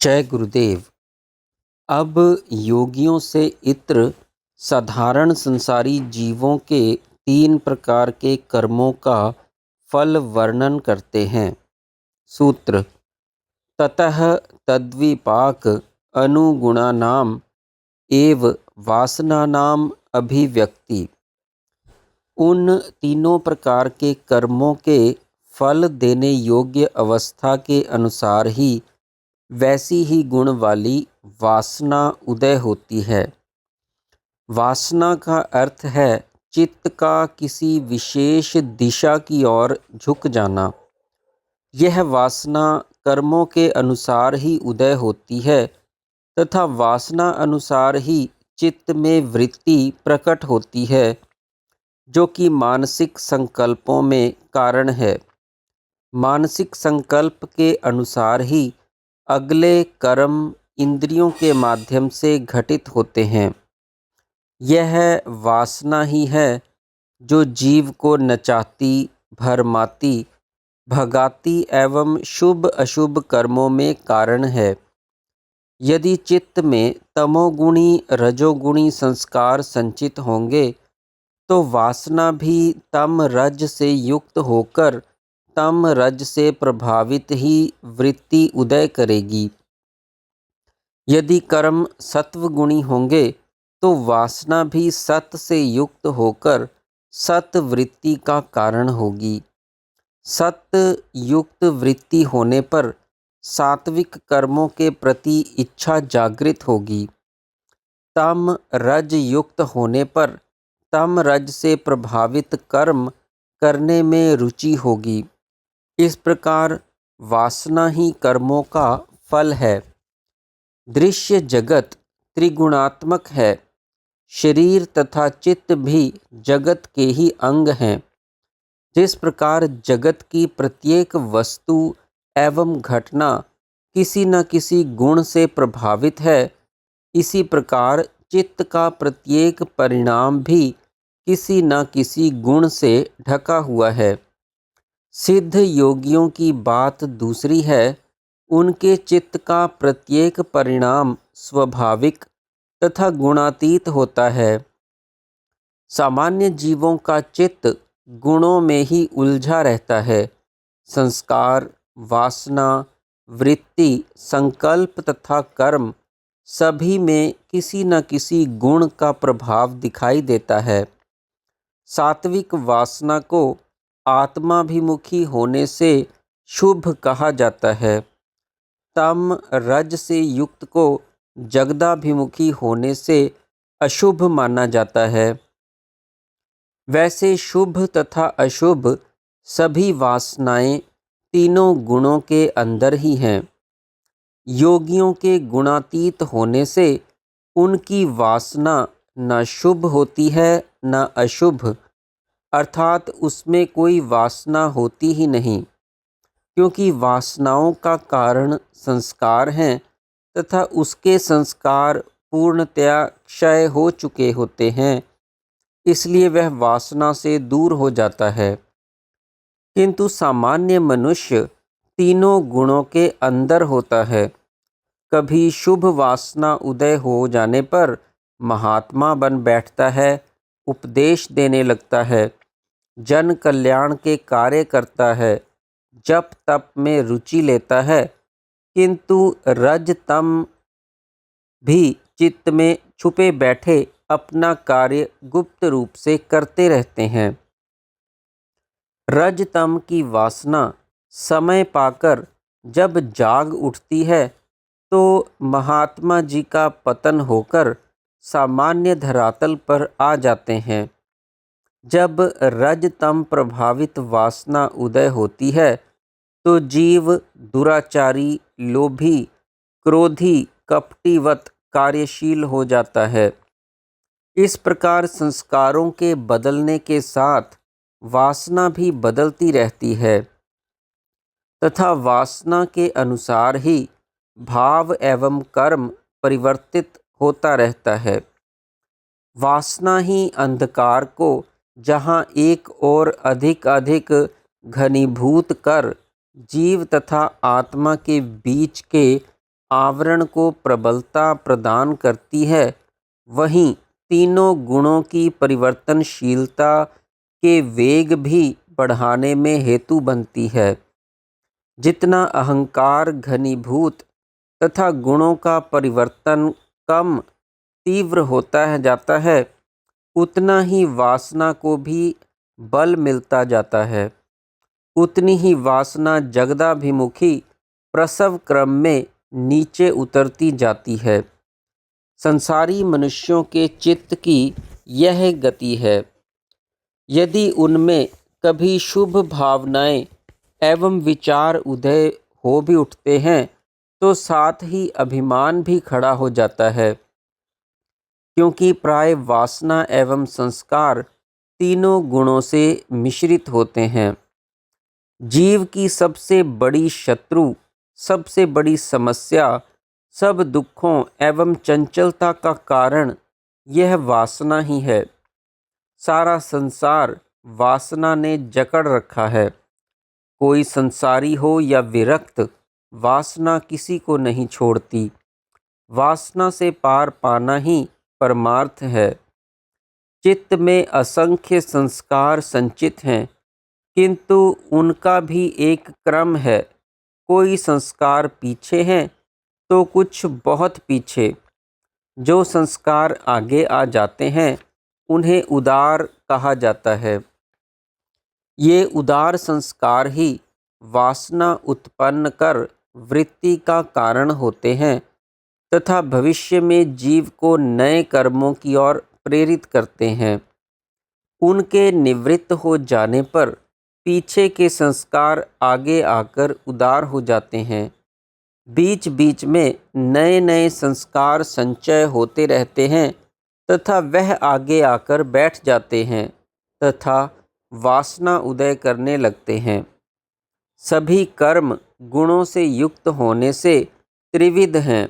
जय गुरुदेव। अब योगियों से इत्र साधारण संसारी जीवों के 3 प्रकार के कर्मों का फल वर्णन करते हैं। सूत्र: ततः तद्विपाक अनुगुणानाम एव वासनानाम अभिव्यक्ति। उन तीनों प्रकार के कर्मों के फल देने योग्य अवस्था के अनुसार ही वैसी ही गुण वाली वासना उदय होती है। वासना का अर्थ है चित्त का किसी विशेष दिशा की ओर झुक जाना। यह वासना कर्मों के अनुसार ही उदय होती है तथा वासना अनुसार ही चित्त में वृत्ति प्रकट होती है, जो कि मानसिक संकल्पों में कारण है। मानसिक संकल्प के अनुसार ही अगले कर्म इंद्रियों के माध्यम से घटित होते हैं। यह वासना ही है जो जीव को नचाती, भरमाती, भगाती एवं शुभ अशुभ कर्मों में कारण है। यदि चित्त में तमोगुणी रजोगुणी संस्कार संचित होंगे तो वासना भी तम रज से युक्त होकर तम रज से प्रभावित ही वृत्ति उदय करेगी। यदि कर्म सत्वगुणी होंगे तो वासना भी सत से युक्त होकर सत वृत्ति का कारण होगी। सत युक्त वृत्ति होने पर सात्विक कर्मों के प्रति इच्छा जागृत होगी। तम रज युक्त होने पर तम रज से प्रभावित कर्म करने में रुचि होगी। इस प्रकार वासना ही कर्मों का फल है। दृश्य जगत त्रिगुणात्मक है। शरीर तथा चित्त भी जगत के ही अंग हैं। जिस प्रकार जगत की प्रत्येक वस्तु एवं घटना किसी न किसी गुण से प्रभावित है, इसी प्रकार चित्त का प्रत्येक परिणाम भी किसी न किसी गुण से ढका हुआ है। सिद्ध योगियों की बात दूसरी है। उनके चित्त का प्रत्येक परिणाम स्वाभाविक तथा गुणातीत होता है। सामान्य जीवों का चित्त गुणों में ही उलझा रहता है। संस्कार, वासना, वृत्ति, संकल्प तथा कर्म सभी में किसी न किसी गुण का प्रभाव दिखाई देता है। सात्विक वासना को आत्माभिमुखी होने से शुभ कहा जाता है। तम रज से युक्त को जगदाभिमुखी होने से अशुभ माना जाता है। वैसे शुभ तथा अशुभ सभी वासनाएं तीनों गुणों के अंदर ही हैं। योगियों के गुणातीत होने से उनकी वासना न शुभ होती है न अशुभ, अर्थात उसमें कोई वासना होती ही नहीं, क्योंकि वासनाओं का कारण संस्कार हैं तथा उसके संस्कार पूर्णतया क्षय हो चुके होते हैं, इसलिए वह वासना से दूर हो जाता है। किंतु सामान्य मनुष्य तीनों गुणों के अंदर होता है। कभी शुभ वासना उदय हो जाने पर महात्मा बन बैठता है, उपदेश देने लगता है, जन कल्याण के कार्य करता है, जप तप में रुचि लेता है, किंतु रज तम भी चित्त में छुपे बैठे अपना कार्य गुप्त रूप से करते रहते हैं। रजतम की वासना समय पाकर जब जाग उठती है तो महात्मा जी का पतन होकर सामान्य धरातल पर आ जाते हैं। जब रजतम प्रभावित वासना उदय होती है तो जीव दुराचारी, लोभी, क्रोधी, कपटीवत कार्यशील हो जाता है। इस प्रकार संस्कारों के बदलने के साथ वासना भी बदलती रहती है तथा वासना के अनुसार ही भाव एवं कर्म परिवर्तित होता रहता है। वासना ही अंधकार को जहाँ एक और अधिक अधिक घनीभूत कर जीव तथा आत्मा के बीच के आवरण को प्रबलता प्रदान करती है, वहीं तीनों गुणों की परिवर्तनशीलता के वेग भी बढ़ाने में हेतु बनती है। जितना अहंकार घनीभूत तथा गुणों का परिवर्तन कम तीव्र होता है जाता है, उतना ही वासना को भी बल मिलता जाता है। उतनी ही वासना जगदाभिमुखी प्रसव क्रम में नीचे उतरती जाती है। संसारी मनुष्यों के चित्त की यह गति है। यदि उनमें कभी शुभ भावनाएं एवं विचार उदय हो भी उठते हैं, तो साथ ही अभिमान भी खड़ा हो जाता है, क्योंकि प्राय वासना एवं संस्कार तीनों गुणों से मिश्रित होते हैं। जीव की सबसे बड़ी शत्रु, सबसे बड़ी समस्या, सब दुखों एवं चंचलता का कारण यह वासना ही है। सारा संसार वासना ने जकड़ रखा है। कोई संसारी हो या विरक्त, वासना किसी को नहीं छोड़ती। वासना से पार पाना ही परमार्थ है। चित्त में असंख्य संस्कार संचित हैं, किंतु उनका भी एक क्रम है। कोई संस्कार पीछे हैं तो कुछ बहुत पीछे। जो संस्कार आगे आ जाते हैं, उन्हें उदार कहा जाता है। ये उदार संस्कार ही वासना उत्पन्न कर वृत्ति का कारण होते हैं तथा भविष्य में जीव को नए कर्मों की ओर प्रेरित करते हैं। उनके निवृत्त हो जाने पर पीछे के संस्कार आगे आकर उदार हो जाते हैं। बीच बीच में नए नए संस्कार संचय होते रहते हैं तथा वह आगे आकर बैठ जाते हैं तथा वासना उदय करने लगते हैं। सभी कर्म गुणों से युक्त होने से त्रिविध हैं।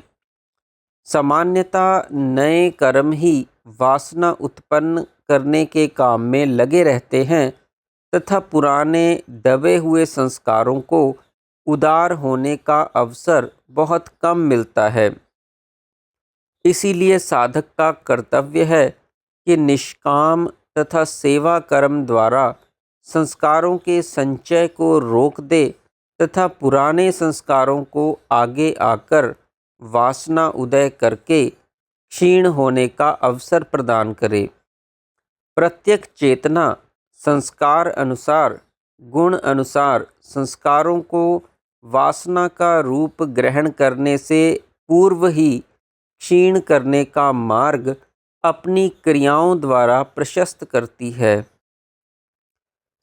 सामान्यता नए कर्म ही वासना उत्पन्न करने के काम में लगे रहते हैं तथा पुराने दबे हुए संस्कारों को उदार होने का अवसर बहुत कम मिलता है। इसीलिए साधक का कर्तव्य है कि निष्काम तथा सेवा कर्म द्वारा संस्कारों के संचय को रोक दे तथा पुराने संस्कारों को आगे आकर वासना उदय करके क्षीण होने का अवसर प्रदान करे। प्रत्येक चेतना संस्कार अनुसार, गुण अनुसार संस्कारों को वासना का रूप ग्रहण करने से पूर्व ही क्षीण करने का मार्ग अपनी क्रियाओं द्वारा प्रशस्त करती है।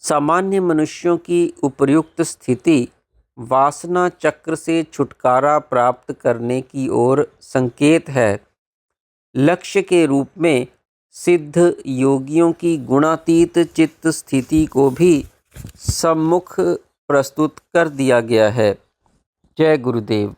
सामान्य मनुष्यों की उपर्युक्त स्थिति वासना चक्र से छुटकारा प्राप्त करने की ओर संकेत है। लक्ष्य के रूप में सिद्ध योगियों की गुणातीत चित्त स्थिति को भी सम्मुख प्रस्तुत कर दिया गया है। जय गुरुदेव।